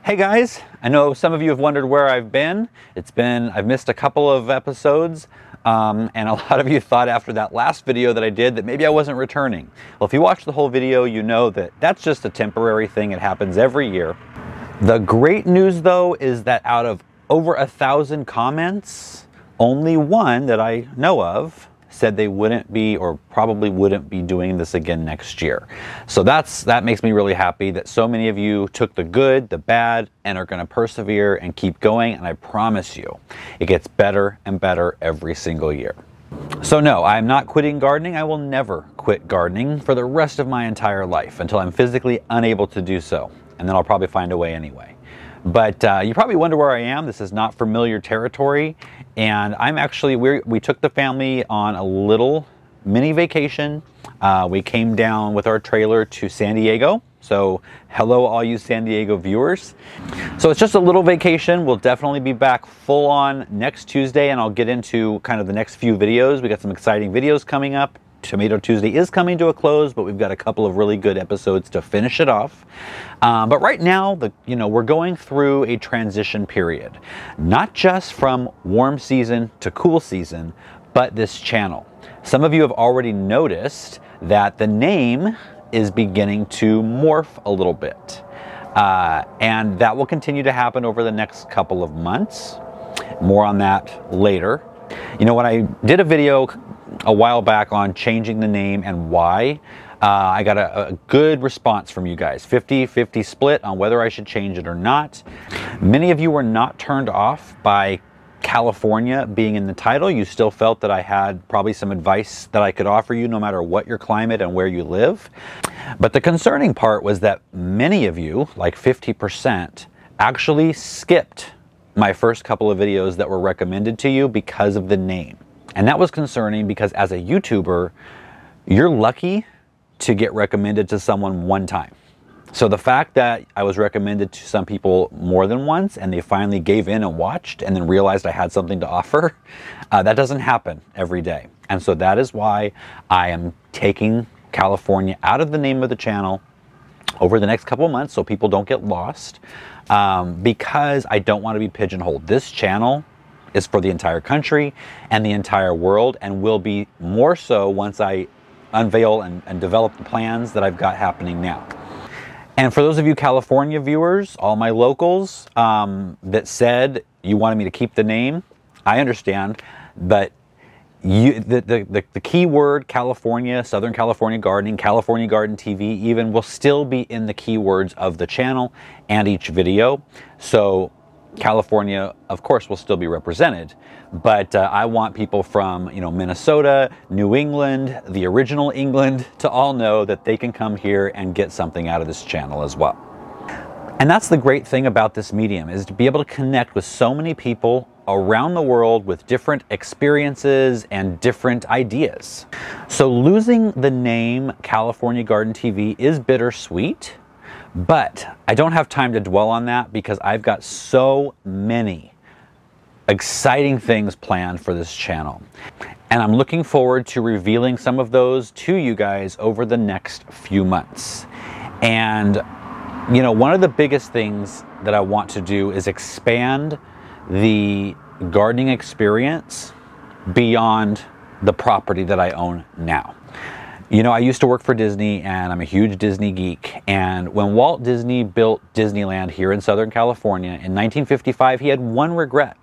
Hey guys, I know some of you have wondered where I've been. I've missed a couple of episodes, and a lot of you thought after that last video that I did that maybe I wasn't returning. Well, if you watch the whole video, you know that that's just a temporary thing. It happens every year. The great news though is that out of over 1,000 comments, only one that I know of said they wouldn't be, or probably wouldn't be, doing this again next year. So that makes me really happy that so many of you took the good, the bad, and are going to persevere and keep going. And I promise you, it gets better and better every single year. So no, I'm not quitting gardening. I will never quit gardening for the rest of my entire life until I'm physically unable to do so. And then I'll probably find a way anyway. But you probably wonder where I am. This is not familiar territory. And I'm actually, we took the family on a little mini vacation. We came down with our trailer to San Diego. So hello all you San Diego viewers. So it's just a little vacation. We'll definitely be back full on next Tuesday, and I'll get into kind of the next few videos. We got some exciting videos coming up. Tomato Tuesday is coming to a close, but we've got a couple of really good episodes to finish it off. But right now, we're going through a transition period, not just from warm season to cool season, but this channel. Some of you have already noticed that the name is beginning to morph a little bit. And that will continue to happen over the next couple of months. More on that later. You know, when I did a video a while back on changing the name and why, I got a good response from you guys. 50-50 split on whether I should change it or not. Many of you were not turned off by California being in the title. You still felt that I had probably some advice that I could offer you no matter what your climate and where you live. But the concerning part was that many of you, like 50%, actually skipped my first couple of videos that were recommended to you because of the name. And that was concerning because as a YouTuber, you're lucky to get recommended to someone one time. So the fact that I was recommended to some people more than once and they finally gave in and watched and then realized I had something to offer, that doesn't happen every day. And so that is why I am taking California out of the name of the channel over the next couple of months so people don't get lost, because I don't want to be pigeonholed. This channel is for the entire country and the entire world, and will be more so once I unveil and develop the plans that I've got happening now. And for those of you California viewers, all my locals that said you wanted me to keep the name, I understand, but the key word California, Southern California Gardening, California Garden TV even, will still be in the keywords of the channel and each video. So California, of course, will still be represented, but I want people from, Minnesota, New England, the original England, to all know that they can come here and get something out of this channel as well. And that's the great thing about this medium, is to be able to connect with so many people around the world with different experiences and different ideas. So losing the name California Garden TV is bittersweet. But I don't have time to dwell on that because I've got so many exciting things planned for this channel. And I'm looking forward to revealing some of those to you guys over the next few months. And, one of the biggest things that I want to do is expand the gardening experience beyond the property that I own now. I used to work for Disney, and I'm a huge Disney geek. And when Walt Disney built Disneyland here in Southern California in 1955, he had one regret.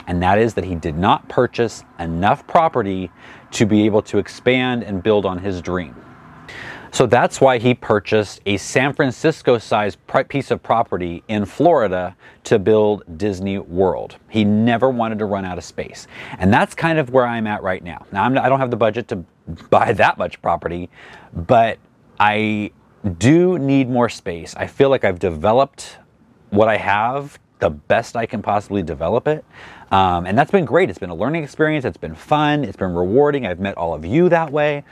And that is that he did not purchase enough property to be able to expand and build on his dream. So that's why he purchased a San Francisco-sized piece of property in Florida to build Disney World. He never wanted to run out of space. And that's kind of where I'm at right now. Now, I don't have the budget to buy that much property, but I do need more space. I feel like I've developed what I have the best I can possibly develop it. And that's been great. It's been a learning experience. It's been fun. It's been rewarding. I've met all of you that way.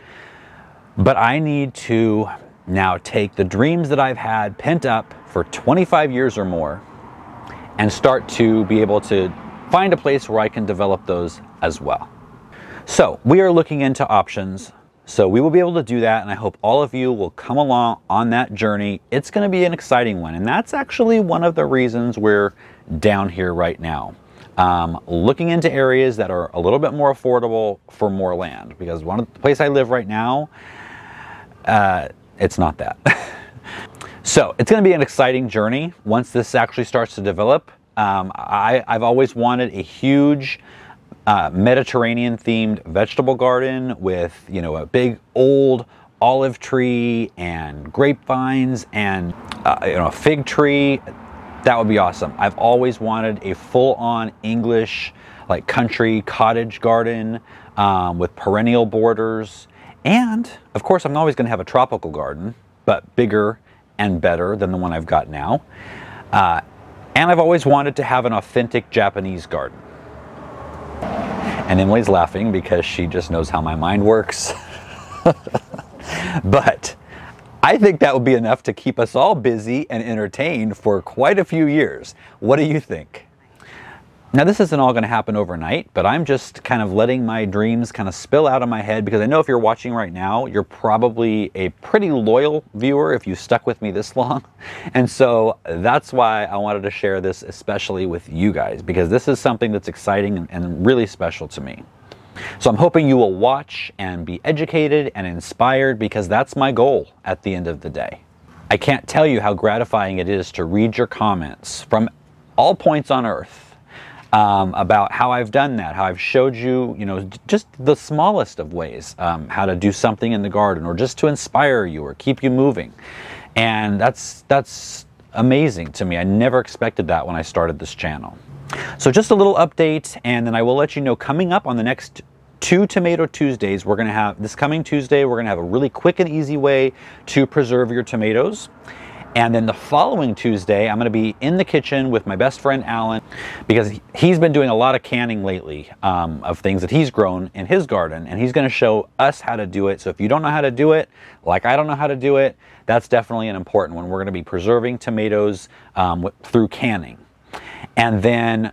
But I need to now take the dreams that I've had pent up for 25 years or more and start to be able to find a place where I can develop those as well. So we are looking into options So we will be able to do that, and I hope all of you will come along on that journey. It's going to be an exciting one, and that's actually one of the reasons we're down here right now. Looking into areas that are a little bit more affordable for more land, because the place I live right now, it's not that. So it's going to be an exciting journey once this actually starts to develop. I've always wanted a huge Mediterranean themed vegetable garden with, a big old olive tree and grapevines and a fig tree. That would be awesome. I've always wanted a full-on English, like country cottage garden with perennial borders. And of course, I'm always going to have a tropical garden, but bigger and better than the one I've got now. And I've always wanted to have an authentic Japanese garden. And Emily's laughing because she just knows how my mind works. But I think that would be enough to keep us all busy and entertained for quite a few years. What do you think? Now, this isn't all going to happen overnight, but I'm just kind of letting my dreams kind of spill out of my head, because I know if you're watching right now, you're probably a pretty loyal viewer if you stuck with me this long. And so that's why I wanted to share this especially with you guys, because this is something that's exciting and really special to me. So I'm hoping you will watch and be educated and inspired, because that's my goal at the end of the day. I can't tell you how gratifying it is to read your comments from all points on earth. About how I've done that, how I've showed you, just the smallest of ways, how to do something in the garden, or just to inspire you or keep you moving. And that's amazing to me. I never expected that when I started this channel. So just a little update, and then I will let you know coming up on the next 2 Tomato Tuesdays. We're going to have, this coming Tuesday, we're going to have a really quick and easy way to preserve your tomatoes. And then the following Tuesday, I'm going to be in the kitchen with my best friend Alan, because he's been doing a lot of canning lately of things that he's grown in his garden, and he's going to show us how to do it. So if you don't know how to do it, like I don't know how to do it, that's definitely an important one. We're going to be preserving tomatoes through canning. And then,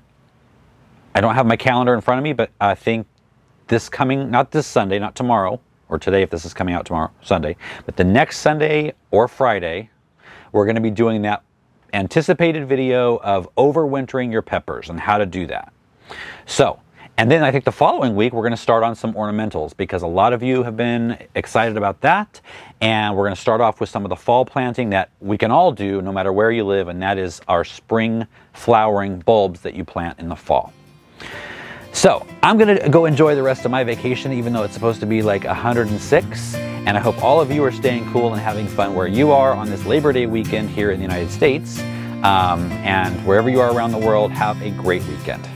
I don't have my calendar in front of me, but I think this coming, not this Sunday, not tomorrow, or today if this is coming out tomorrow, Sunday, but the next Sunday or Friday, we're going to be doing that anticipated video of overwintering your peppers and how to do that. So, and then I think the following week we're going to start on some ornamentals, because a lot of you have been excited about that. And we're going to start off with some of the fall planting that we can all do no matter where you live, and that is our spring flowering bulbs that you plant in the fall. So I'm going to go enjoy the rest of my vacation, even though it's supposed to be like 106. And I hope all of you are staying cool and having fun where you are on this Labor Day weekend here in the United States. And wherever you are around the world, have a great weekend.